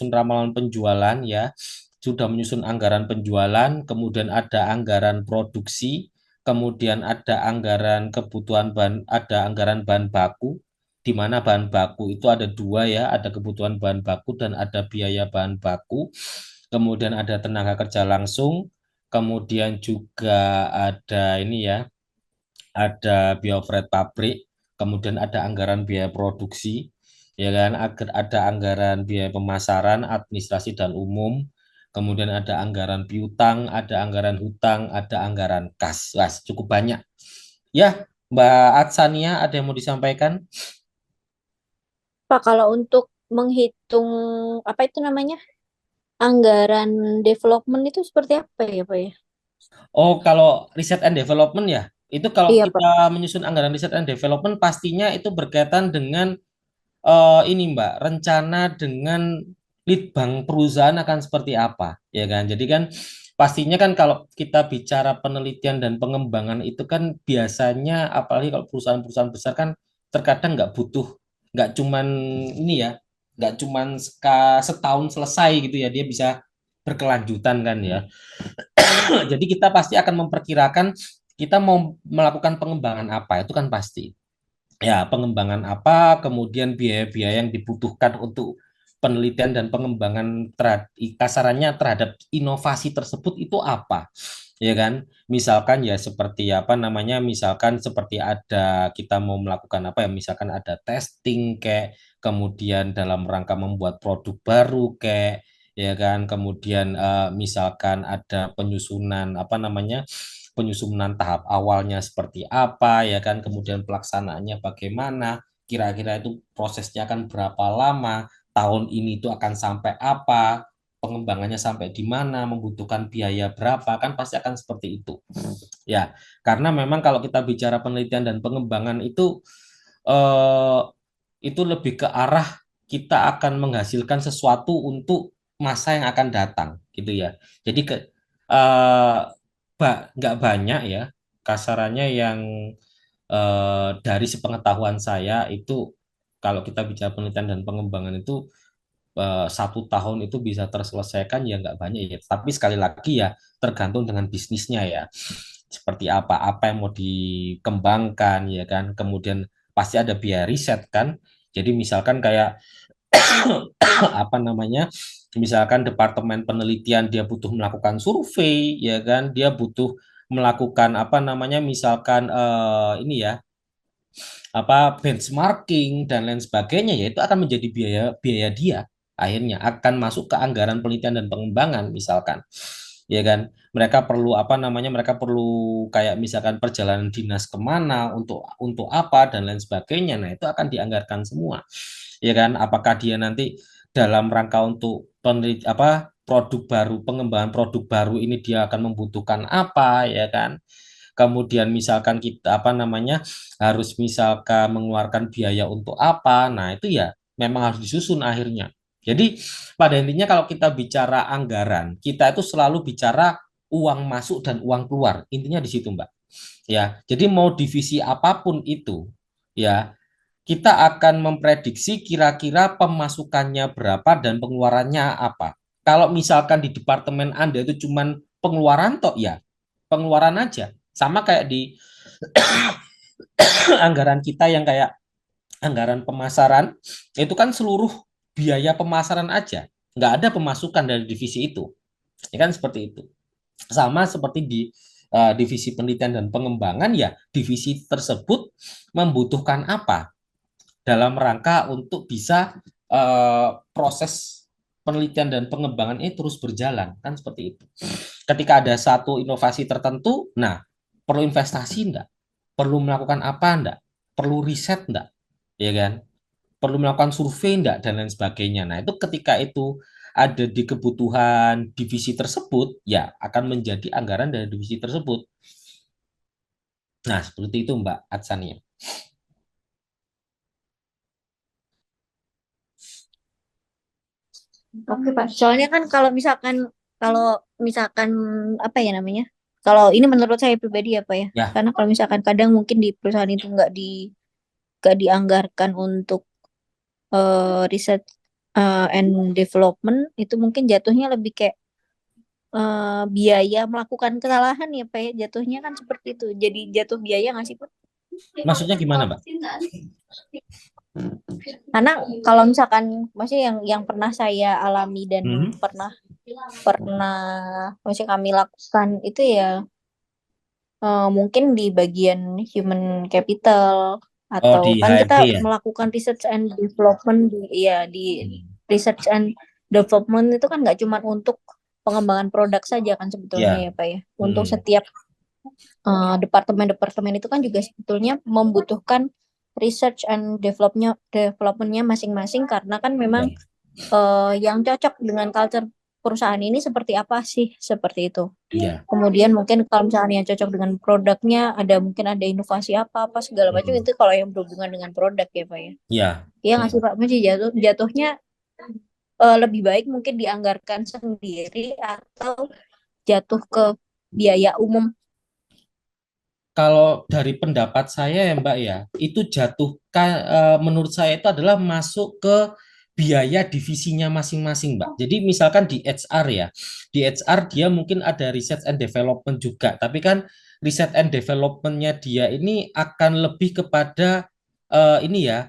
ramalan penjualan ya, sudah menyusun anggaran penjualan, kemudian ada anggaran produksi, kemudian ada anggaran kebutuhan ada anggaran bahan baku, di mana bahan baku itu ada dua ya, ada kebutuhan bahan baku dan ada biaya bahan baku, kemudian ada tenaga kerja langsung, kemudian juga ada ini ya, ada biaya overhead pabrik, kemudian ada anggaran biaya produksi, ya kan, ada anggaran biaya pemasaran, administrasi dan umum, kemudian ada anggaran piutang, ada anggaran hutang, ada anggaran kas. Wah, cukup banyak. Ya, Mbak Atsania, ada yang mau disampaikan? Pak, kalau untuk menghitung apa itu namanya? Anggaran development itu seperti apa ya, Pak ya? Oh, kalau riset and development ya, itu kalau Iya, Pak. kita menyusun anggaran riset and development pastinya itu berkaitan dengan ini Mbak, rencana dengan lead bank perusahaan akan seperti apa, ya kan? Jadi kan pastinya kan kalau kita bicara penelitian dan pengembangan itu kan biasanya apalagi kalau perusahaan-perusahaan besar kan terkadang nggak cuman ini ya, nggak cuman setahun selesai gitu ya, dia bisa berkelanjutan kan ya. Jadi kita pasti akan memperkirakan kita mau melakukan pengembangan apa, itu kan pasti. Ya, pengembangan apa, kemudian biaya-biaya yang dibutuhkan untuk penelitian dan pengembangan kasarannya terhadap inovasi tersebut itu apa, ya kan? Misalkan ya seperti apa namanya, misalkan seperti ada kita mau melakukan apa ya, misalkan ada testing kayak, kemudian dalam rangka membuat produk baru kayak, ya kan? Kemudian misalkan ada penyusunan apa namanya, penyusunan tahap awalnya seperti apa ya kan, kemudian pelaksanaannya bagaimana, kira-kira itu prosesnya akan berapa lama, tahun ini itu akan sampai apa, pengembangannya sampai di mana, membutuhkan biaya berapa, kan pasti akan seperti itu. Ya, karena memang kalau kita bicara penelitian dan pengembangan eh, itu lebih ke arah kita akan menghasilkan sesuatu untuk masa yang akan datang, gitu ya. Jadi eh, nggak banyak ya kasarannya yang dari sepengetahuan saya itu kalau kita bicara penelitian dan pengembangan itu 1 tahun itu bisa terselesaikan ya nggak banyak ya. Tapi sekali lagi ya tergantung dengan bisnisnya ya. Seperti apa yang mau dikembangkan ya kan. Kemudian pasti ada biaya riset kan. Jadi misalkan kayak apa namanya, misalkan departemen penelitian dia butuh melakukan survei ya kan, dia butuh melakukan apa namanya, misalkan ini ya, apa benchmarking dan lain sebagainya, ya itu akan menjadi biaya biaya dia, akhirnya akan masuk ke anggaran penelitian dan pengembangan misalkan, ya kan. Mereka perlu apa namanya, mereka perlu kayak misalkan perjalanan dinas kemana, untuk apa dan lain sebagainya, nah itu akan dianggarkan semua, ya kan. Apakah dia nanti dalam rangka untuk apa produk baru, pengembangan produk baru ini dia akan membutuhkan apa, ya kan. Kemudian misalkan kita apa namanya harus misalkan mengeluarkan biaya untuk apa, nah itu ya memang harus disusun akhirnya. Jadi pada intinya kalau kita bicara anggaran, kita itu selalu bicara uang masuk dan uang keluar, intinya di situ Mbak. Ya, jadi mau divisi apapun itu, ya kita akan memprediksi kira-kira pemasukannya berapa dan pengeluarannya apa. Kalau misalkan di departemen Anda itu cuman pengeluaran toh ya, pengeluaran aja. Sama kayak di anggaran kita yang kayak anggaran pemasaran, itu kan seluruh biaya pemasaran aja. Nggak ada pemasukan dari divisi itu. Ya kan seperti itu. Sama seperti di divisi penelitian dan pengembangan, ya divisi tersebut membutuhkan apa dalam rangka untuk bisa proses penelitian dan pengembangan ini terus berjalan, kan seperti itu. Ketika ada satu inovasi tertentu, nah perlu investasi enggak? Perlu melakukan apa enggak? Perlu riset enggak? Ya kan? Perlu melakukan survei enggak dan lain sebagainya. Nah, itu ketika itu ada di kebutuhan divisi tersebut, ya akan menjadi anggaran dari divisi tersebut. Nah, seperti itu Mbak Atsania. Oke, Pak. Soalnya kan kalau misalkan apa ya namanya? Kalau ini menurut saya pribadi ya, Pak ya. Ya, Karena kalau misalkan kadang mungkin di perusahaan itu nggak dianggarkan untuk riset and development, itu mungkin jatuhnya lebih kayak biaya melakukan kesalahan ya, Pak ya. Jatuhnya kan seperti itu. Jadi jatuh biaya nggak sih, Pak? maksudnya gimana Mbak? Karena kalau misalkan maksudnya yang pernah saya alami dan Hmm? pernah pernah maksudnya kami lakukan itu ya mungkin di bagian human capital Oh, atau di kan kita HRD ya? melakukan research and development di Hmm. research and development itu kan nggak cuma untuk pengembangan produk saja kan sebetulnya Ya. ya Pak ya. Untuk Hmm. setiap departemen-departemen itu kan juga sebetulnya membutuhkan research and developmentnya masing-masing karena kan memang Ya. yang cocok dengan culture perusahaan ini seperti apa sih seperti itu. Ya. Kemudian mungkin kalau misalnya yang cocok dengan produknya ada mungkin ada inovasi apa segala macam Hmm. itu kalau yang berhubungan dengan produk ya Pak ya. Ya. Iya nggak sih Hmm. Pak? Masih jatuhnya lebih baik mungkin dianggarkan sendiri atau jatuh ke biaya umum. kalau dari pendapat saya ya Mbak ya, itu jatuhkan menurut saya itu adalah masuk ke biaya divisinya masing-masing Mbak. Jadi misalkan di HR ya, di HR dia mungkin ada research and development juga, tapi kan research and developmentnya dia ini akan lebih kepada ini ya,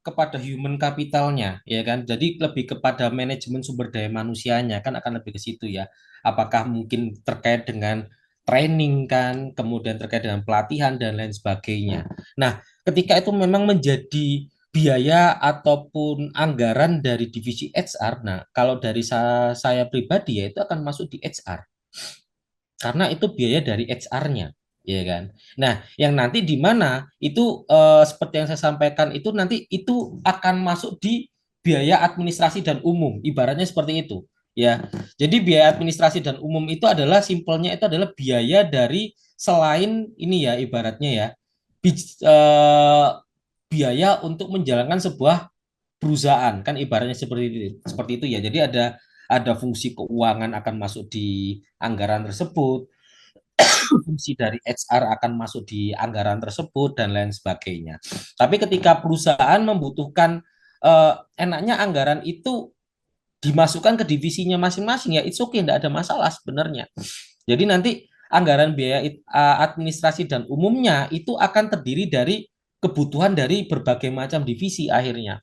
kepada human capitalnya ya kan. Jadi lebih kepada manajemen sumber daya manusianya kan akan lebih ke situ ya. Apakah mungkin terkait dengan training kan, kemudian terkait dengan pelatihan dan lain sebagainya. Nah, ketika itu memang menjadi biaya ataupun anggaran dari divisi HR, nah kalau dari saya pribadi ya itu akan masuk di HR karena itu biaya dari HR-nya, ya kan. Nah, yang nanti di mana itu seperti yang saya sampaikan itu nanti itu akan masuk di biaya administrasi dan umum, ibaratnya seperti itu, ya. Jadi biaya administrasi dan umum itu adalah simpelnya itu adalah biaya dari selain ini ya, ibaratnya ya, biaya untuk menjalankan sebuah perusahaan kan ibaratnya seperti itu ya. Jadi ada fungsi keuangan akan masuk di anggaran tersebut, fungsi dari HR akan masuk di anggaran tersebut dan lain sebagainya. Tapi ketika perusahaan membutuhkan enaknya anggaran itu dimasukkan ke divisinya masing-masing ya it's okay, tidak ada masalah sebenarnya. Jadi nanti anggaran biaya administrasi dan umumnya itu akan terdiri dari kebutuhan dari berbagai macam divisi akhirnya.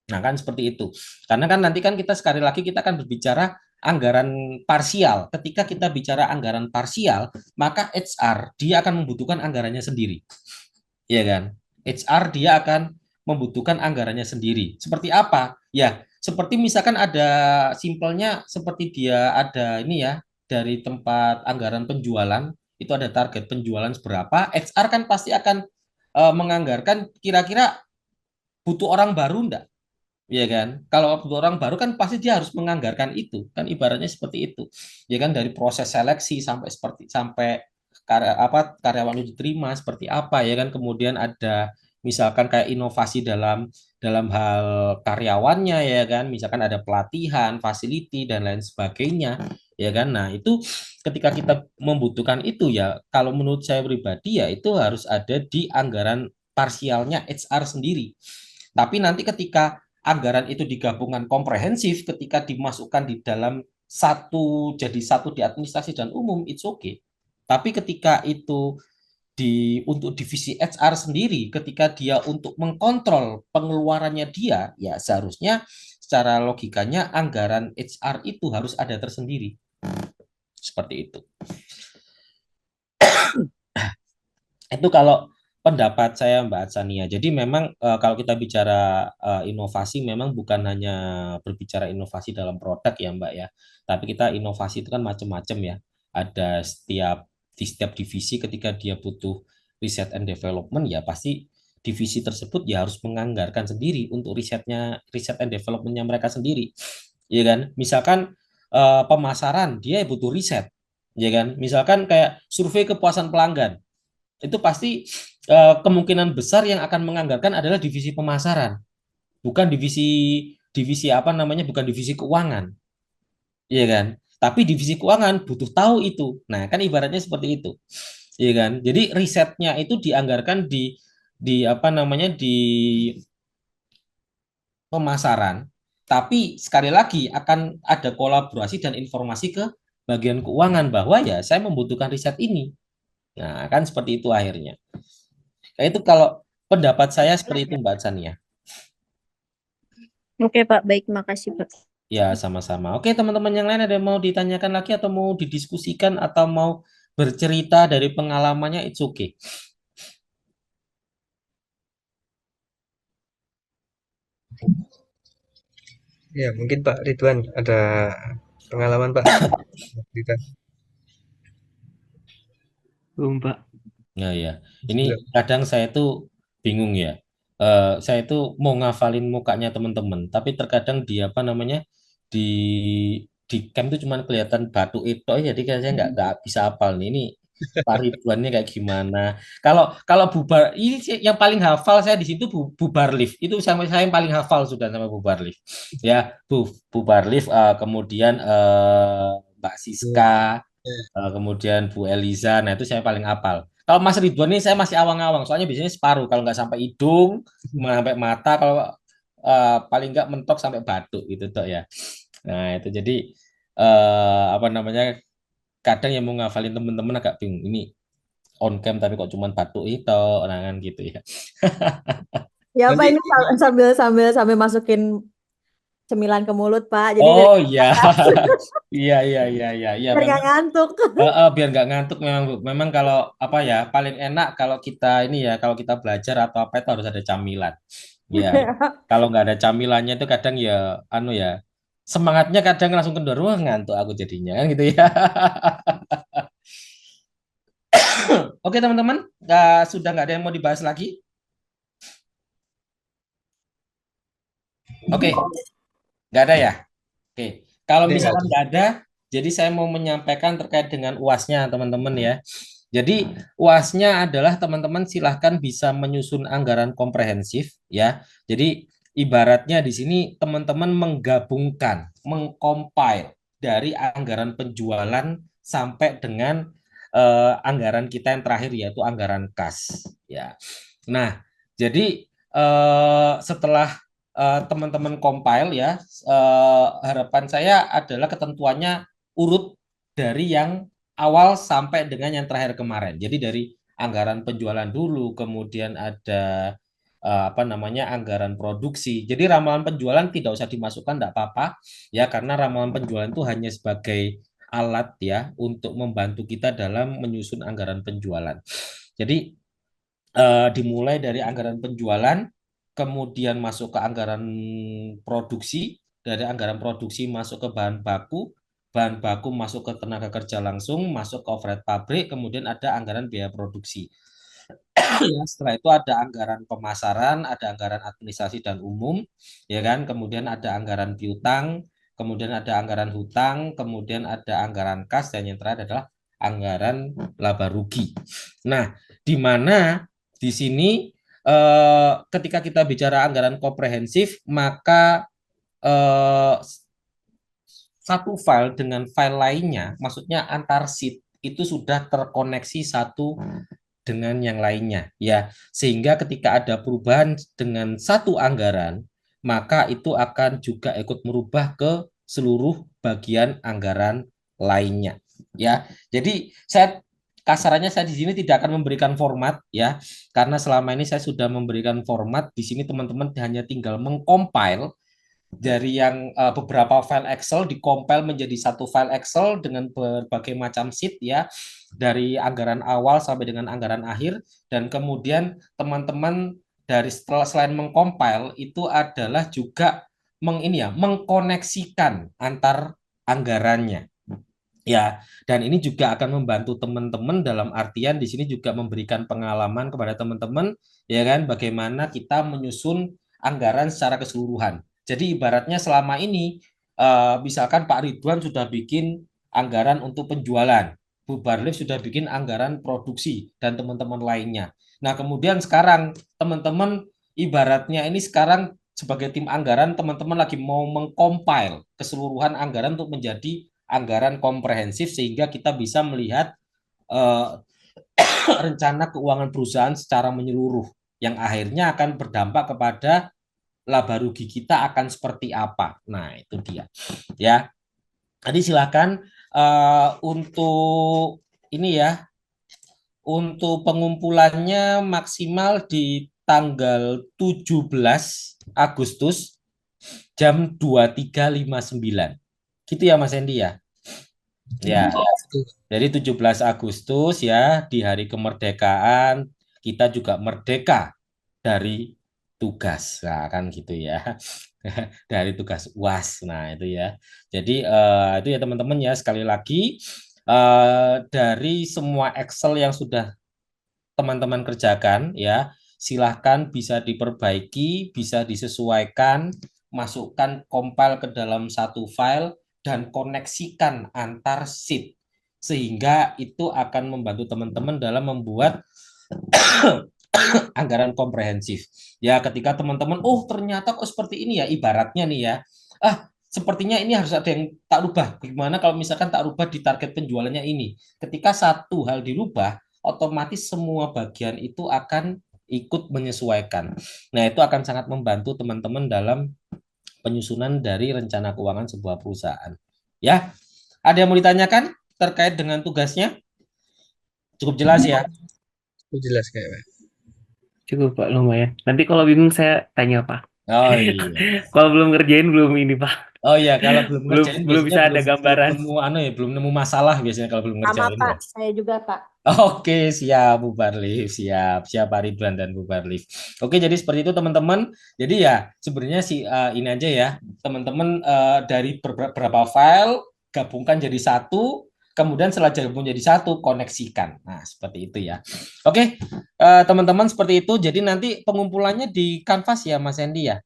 Nah, kan seperti itu. Karena kan nanti kan kita sekali lagi kita akan berbicara anggaran parsial. Ketika kita bicara anggaran parsial, maka HR dia akan membutuhkan anggarannya sendiri. Iya kan? HR dia akan membutuhkan anggarannya sendiri. Seperti apa? Ya, seperti misalkan ada simpelnya seperti dia ada ini ya, dari tempat anggaran penjualan, itu ada target penjualan seberapa, HR kan pasti akan menganggarkan kira-kira butuh orang baru enggak? Iya kan? Kalau orang baru kan pasti dia harus menganggarkan itu, kan ibaratnya seperti itu. Ya kan dari proses seleksi sampai karyawan itu diterima seperti apa ya kan, kemudian ada misalkan kayak inovasi dalam hal karyawannya ya kan, misalkan ada pelatihan, facility dan lain sebagainya ya kan. Nah, itu ketika kita membutuhkan itu ya kalau menurut saya pribadi ya itu harus ada di anggaran parsialnya HR sendiri. Tapi nanti ketika anggaran itu digabungkan komprehensif, ketika dimasukkan di dalam jadi satu di administrasi dan umum, it's okay. Tapi ketika itu untuk divisi HR sendiri, ketika dia untuk mengkontrol pengeluarannya dia, ya seharusnya secara logikanya anggaran HR itu harus ada tersendiri. Seperti itu. Itu kalau pendapat saya Mbak Atsania. Jadi memang kalau kita bicara inovasi memang bukan hanya berbicara inovasi dalam produk ya Mbak ya. Tapi kita inovasi itu kan macam-macam ya. Ada di setiap divisi ketika dia butuh riset and development ya pasti divisi tersebut ya harus menganggarkan sendiri untuk riset and developmentnya mereka sendiri. Ya kan? Misalkan pemasaran dia butuh riset. Ya kan? Misalkan kayak survei kepuasan pelanggan itu pasti kemungkinan besar yang akan menganggarkan adalah divisi pemasaran, bukan divisi apa namanya, bukan divisi keuangan, iya kan? Tapi divisi keuangan butuh tahu itu. Nah, kan ibaratnya seperti itu, iya kan? Jadi risetnya itu dianggarkan di apa namanya di pemasaran, tapi sekali lagi akan ada kolaborasi dan informasi ke bagian keuangan bahwa ya saya membutuhkan riset ini. Nah, kan seperti itu akhirnya. Nah, itu kalau pendapat saya seperti itu Mbak Sania. Oke Pak, baik, makasih Pak. Ya, sama-sama. Oke, teman-teman yang lain ada yang mau ditanyakan lagi atau mau didiskusikan atau mau bercerita dari pengalamannya, it's okay. Ya, mungkin Pak Ridwan ada pengalaman Pak cerita. Belum, Pak. Ya, ya. Ini kadang saya tuh bingung ya. Saya tuh mau ngafalin mukanya teman-teman, tapi terkadang di apa namanya di camp tuh cuman kelihatan batu itu, jadi kan saya nggak bisa hafal nih. Ini Pak Ridwannya kayak gimana? Kalau kalau bubar ini yang paling hafal saya di situ bubar lift. Itu sampai saya yang paling hafal sudah sama bubar lift. Ya, bubar lift. Kemudian Mbak Siska. Kemudian Bu Eliza, nah itu saya paling apal. Kalau Mas Ridwan ini saya masih awang-awang, soalnya biasanya separuh, kalau nggak sampai hidung, sampai mata, kalau paling nggak mentok sampai batuk gitu toh ya. Nah itu jadi apa namanya, kadang yang mau ngafalin temen-temen agak bingung, ini on cam tapi kok cuman batuk itu, nah kan gitu ya. Ya Pak, Nanti, ini sambil masukin cemilan ke mulut Pak. Jadi oh iya, iya, iya, iya, iya, iya, biar nggak memang. ngantuk. Biar nggak ngantuk, memang Bu. Memang kalau apa ya, paling enak kalau kita ini ya, kalau kita belajar atau apa itu harus ada camilan. Ya, kalau nggak ada camilannya itu kadang ya anu ya, semangatnya kadang langsung kendor, wah ngantuk aku jadinya kan gitu ya. Oke teman-teman, sudah nggak ada yang mau dibahas lagi. Oke, nggak ada ya. Oke, kalau Oke, nggak misalkan ada. nggak ada, jadi saya mau menyampaikan terkait dengan UASnya teman-teman ya. Jadi UASnya adalah teman-teman silahkan bisa menyusun anggaran komprehensif ya. Jadi ibaratnya di sini teman-teman menggabungkan, mengcompile dari anggaran penjualan sampai dengan anggaran kita yang terakhir yaitu anggaran kas ya. Nah, jadi setelah teman-teman compile ya, harapan saya adalah ketentuannya urut dari yang awal sampai dengan yang terakhir kemarin. Jadi dari anggaran penjualan dulu, kemudian ada apa namanya anggaran produksi. Jadi ramalan penjualan tidak usah dimasukkan, tidak apa-apa ya, karena ramalan penjualan itu hanya sebagai alat ya untuk membantu kita dalam menyusun anggaran penjualan. Jadi dimulai dari anggaran penjualan, kemudian masuk ke anggaran produksi, dari anggaran produksi masuk ke bahan baku masuk ke tenaga kerja langsung, masuk ke overhead pabrik, kemudian ada anggaran biaya produksi. Ya, setelah itu ada anggaran pemasaran, ada anggaran administrasi dan umum, ya kan? Kemudian ada anggaran piutang, kemudian ada anggaran hutang, kemudian ada anggaran kas, dan yang terakhir adalah anggaran laba rugi. Nah, di mana di sini ketika kita bicara anggaran komprehensif, maka eh, satu file dengan file lainnya, maksudnya antar sheet itu sudah terkoneksi satu dengan yang lainnya, ya, sehingga ketika ada perubahan dengan satu anggaran, maka itu akan juga ikut merubah ke seluruh bagian anggaran lainnya, ya. Jadi saya kasarannya saya di sini tidak akan memberikan format ya, karena selama ini saya sudah memberikan format. Di sini teman-teman hanya tinggal mengcompile dari yang beberapa file Excel dikompil menjadi satu file Excel dengan berbagai macam sheet ya, dari anggaran awal sampai dengan anggaran akhir, dan kemudian teman-teman dari setelah selain mengcompile itu adalah juga mengkoneksikan antar anggarannya ya, dan ini juga akan membantu teman-teman dalam artian di sini juga memberikan pengalaman kepada teman-teman ya kan, bagaimana kita menyusun anggaran secara keseluruhan. Jadi ibaratnya selama ini misalkan Pak Ridwan sudah bikin anggaran untuk penjualan, Bu Barlif sudah bikin anggaran produksi dan teman-teman lainnya. Nah, kemudian sekarang teman-teman ibaratnya ini sekarang sebagai tim anggaran teman-teman lagi mau mengcompile keseluruhan anggaran untuk menjadi anggaran komprehensif sehingga kita bisa melihat uh, rencana keuangan perusahaan secara menyeluruh yang akhirnya akan berdampak kepada laba rugi kita akan seperti apa. Nah, itu dia. Ya. Tadi silakan untuk ini ya, untuk pengumpulannya maksimal di tanggal 17 Agustus jam 23.59. Gitu ya Mas Hendy ya. Ya, dari 17 Agustus ya, di hari kemerdekaan kita juga merdeka dari tugas. Nah, kan gitu ya. Dari tugas UAS. Nah, itu ya. Jadi itu ya teman-teman ya, sekali lagi dari semua Excel yang sudah teman-teman kerjakan ya, silahkan bisa diperbaiki, bisa disesuaikan, masukkan compile ke dalam satu file dan koneksikan antar sheet sehingga itu akan membantu teman-teman dalam membuat anggaran komprehensif. Ya, ketika teman-teman, oh ternyata kok seperti ini ya, ibaratnya nih ya, ah sepertinya ini harus ada yang tak rubah. Gimana kalau misalkan tak rubah di target penjualannya ini? Ketika satu hal dirubah, otomatis semua bagian itu akan ikut menyesuaikan. Nah, itu akan sangat membantu teman-teman dalam penyusunan dari rencana keuangan sebuah perusahaan. Ya, ada yang mau ditanyakan terkait dengan tugasnya? Cukup jelas ya? Itu jelas kayaknya. Cukup Pak, lumayan. Nanti kalau bingung saya tanya Pak. Oh iya. Kalau belum ngerjain belum ini Pak. Oh iya, kalau belum Belum ngerjain belum biasanya bisa ada belum gambaran. nemu belum nemu masalah biasanya kalau belum Sama ngerjain Pak, ya. saya juga Pak. Oke, siap Bu Barlif, siap Pak Ridwan dan Bu Barlif. Oke, jadi seperti itu teman-teman. Jadi ya sebenarnya ini aja ya, teman-teman dari beberapa file gabungkan jadi satu, kemudian setelah gabung jadi satu koneksikan. Nah, seperti itu ya. Oke, teman-teman seperti itu. Jadi nanti pengumpulannya di Canvas ya, Mas Hendy ya.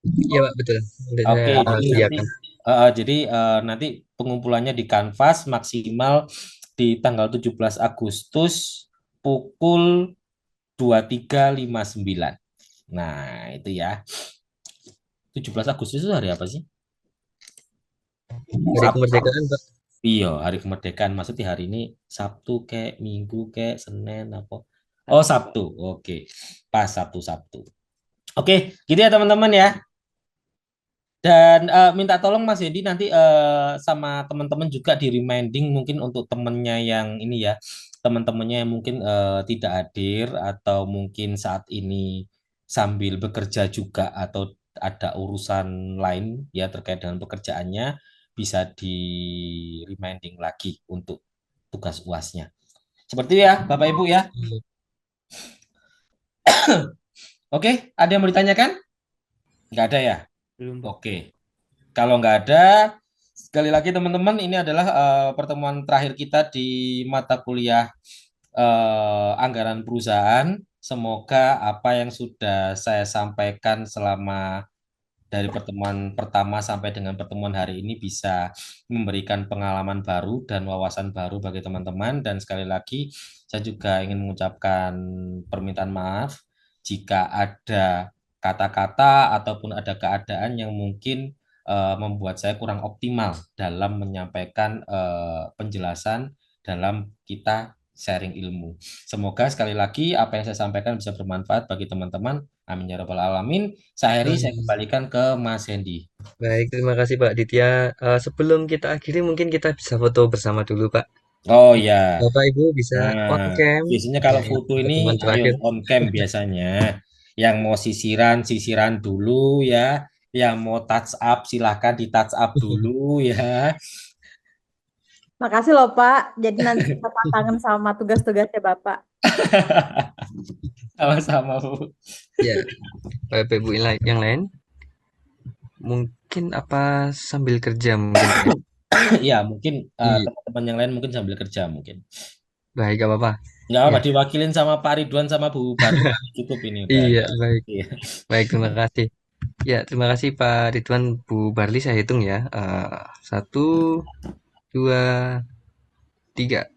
Iya Pak, betul. Udah Oke, saya jadi nanti sediakan. nanti pengumpulannya di Canvas maksimal di tanggal 17 Agustus pukul 23.59. Nah, itu ya. 17 Agustus itu hari apa sih? Hari Sabtu. kemerdekaan Pak. Iya, hari kemerdekaan. Maksudnya hari ini Sabtu kayak Minggu kayak Senin apa? Oh, Sabtu. Oke. Pas Sabtu. Oke, gitu ya teman-teman ya. Dan minta tolong Mas Yedi nanti sama teman-teman juga di reminding mungkin untuk temennya yang ini ya, teman-temannya yang mungkin tidak hadir atau mungkin saat ini sambil bekerja juga atau ada urusan lain ya terkait dengan pekerjaannya bisa di reminding lagi untuk tugas UASnya. Seperti itu ya Bapak Ibu ya. Oke, ada yang mau ditanyakan? Nggak ada ya? Belum Pak. Oke. Kalau nggak ada, sekali lagi teman-teman, ini adalah pertemuan terakhir kita di mata kuliah anggaran perusahaan. Semoga apa yang sudah saya sampaikan selama dari pertemuan pertama sampai dengan pertemuan hari ini bisa memberikan pengalaman baru dan wawasan baru bagi teman-teman. Dan sekali lagi, saya juga ingin mengucapkan permintaan maaf jika ada kata-kata ataupun ada keadaan yang mungkin membuat saya kurang optimal dalam menyampaikan penjelasan dalam kita sharing ilmu. Semoga sekali lagi apa yang saya sampaikan bisa bermanfaat bagi teman-teman. Amin ya rabbal alamin. Saya kembalikan ke Mas Hendy. Baik, terima kasih Pak Ditya. Sebelum kita akhiri mungkin kita bisa foto bersama dulu Pak. Oh ya. Bapak Ibu bisa on Nah, cam. biasanya kalau Ya, foto ini pertemuan ayo terakhir. on cam biasanya. Yang mau sisiran dulu ya. Yang mau touch up silahkan di touch up dulu ya. Makasih loh Pak. Jadi nanti kita tantangan sama tugas-tugasnya Bapak. Sama-sama Bu. Ya, Bapak Ibu yang lain mungkin apa sambil kerja mungkin. Ya mungkin Iya. teman-teman yang lain mungkin sambil kerja mungkin. Baik, gak apa-apa. Nggak apa, Ya. diwakilin sama Pak Ridwan sama Bu Bari cukup ini udah. Iya, baik. Iya. Baik, terima kasih. Ya, terima kasih Pak Ridwan, Bu Barli, saya hitung ya. 1, 2, 3.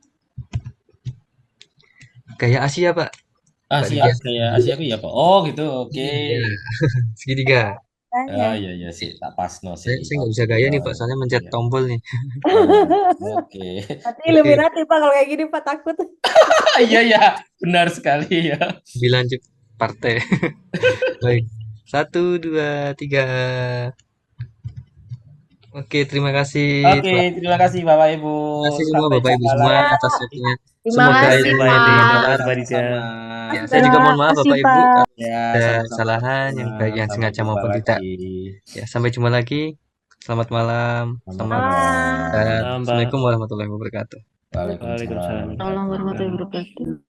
Gaya Asia, Pak. Asia aku ya Pak. Oh gitu, oke. Iya. Segitiga. Oh iya sih, tak pas no Saya sih. nggak bisa gaya nih Pak, soalnya mencet Iya. tombol nih. Oke. Nanti Illuminati Pak kalau kayak gini Pak takut. Iya ya, benar sekali ya. 9 chip partai. Baik. 1, 2, 3. Oke, terima kasih. Oke, terima kasih Bapak Ibu. Terima kasih semua Sampai Bapak Ibu jumpa semua lagi. atas waktunya. Terima Semoga kasih ini Pak Hendy, terima bermanfaat. kasih Pak Ditya. Sama-sama. Ya, saya juga mohon maaf Terima kasih, Bapak Ibu Pak. kalau Ya, ada sama-sama. kesalahan yang baik yang Sampai sengaja jumpa maupun tidak. lagi. Ya, sampai jumpa lagi. Selamat malam. Selamat Selamat malam. Salam Pak. Assalamualaikum warahmatullahi wabarakatuh. Waalaikumsalam. Waalaikumsalam. Assalamualaikum warahmatullahi wabarakatuh.